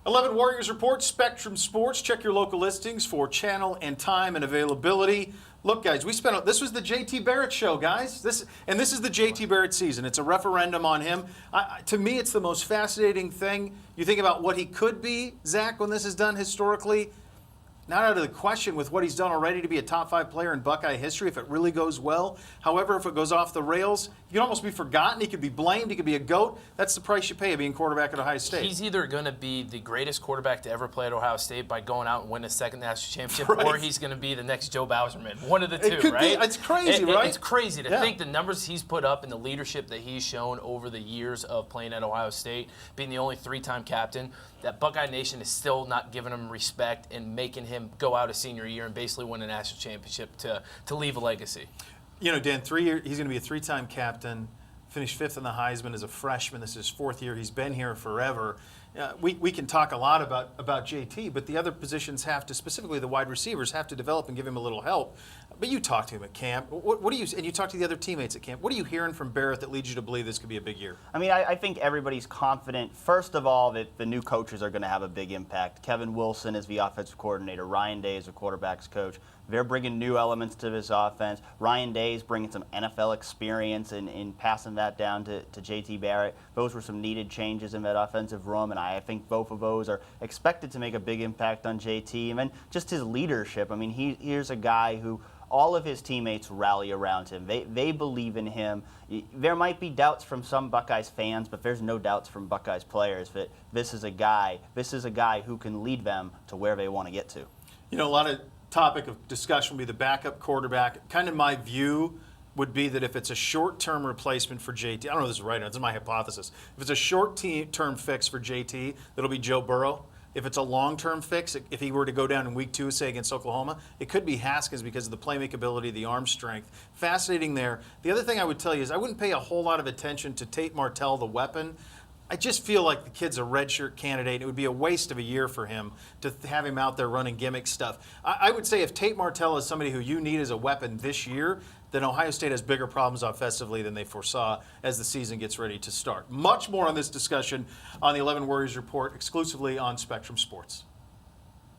11 Warriors Report, Spectrum Sports. Check your local listings for channel and time and availability. Look, guys, this was the JT Barrett show, guys. This is the JT Barrett season. It's a referendum on him. To me, it's the most fascinating thing. You think about what he could be, Zach, when this is done historically. Not out of the question with what he's done already to be a top 5 player in Buckeye history if it really goes well. However, if it goes off the rails, he could almost be forgotten. He could be blamed. He could be a GOAT. That's the price you pay of being quarterback at Ohio State. He's either going to be the greatest quarterback to ever play at Ohio State by going out and win a second national championship, right, or he's going to be the next Joe Bauserman. One of the two, it could right? Be. It's crazy, right? It's crazy to think the numbers he's put up and the leadership that he's shown over the years of playing at Ohio State, being the only 3-time captain, that Buckeye Nation is still not giving him respect and making him go out a senior year and basically win a national championship to leave a legacy. You know, Dan, 3 years, he's going to be a 3-time captain, finished 5th in the Heisman as a freshman. This is his 4th year. He's been here forever. We can talk a lot about JT, but the other positions have to, specifically the wide receivers, have to develop and give him a little help. But you talk to him at camp. What do you, and you talk to the other teammates at camp. What are you hearing from Barrett that leads you to believe this could be a big year? I mean, I think everybody's confident, first of all, that the new coaches are going to have a big impact. Kevin Wilson is the offensive coordinator. Ryan Day is the quarterback's coach. They're bringing new elements to this offense. Ryan Day is bringing some NFL experience in passing that down to JT Barrett. Those were some needed changes in that offensive room, and I think both of those are expected to make a big impact on JT. And then just his leadership. I mean, here's a guy who all of his teammates rally around him. They believe in him. There might be doubts from some Buckeyes fans, but there's no doubts from Buckeyes players that this is a guy who can lead them to where they want to get to. You know, a lot of topic of discussion will be the backup quarterback. Kind of my view would be that if it's a short-term replacement for JT, I don't know if this is right, this is my hypothesis. If it's a short-term fix for JT, that'll be Joe Burrow. If it's a long-term fix, if he were to go down in week 2, say against Oklahoma, it could be Haskins because of the playmaking ability, the arm strength. Fascinating there. The other thing I would tell you is I wouldn't pay a whole lot of attention to Tate Martell, the weapon. I just feel like the kid's a redshirt candidate. It would be a waste of a year for him to have him out there running gimmick stuff. I would say if Tate Martell is somebody who you need as a weapon this year, then Ohio State has bigger problems offensively than they foresaw as the season gets ready to start. Much more on this discussion on the 11 Warriors Report, exclusively on Spectrum Sports.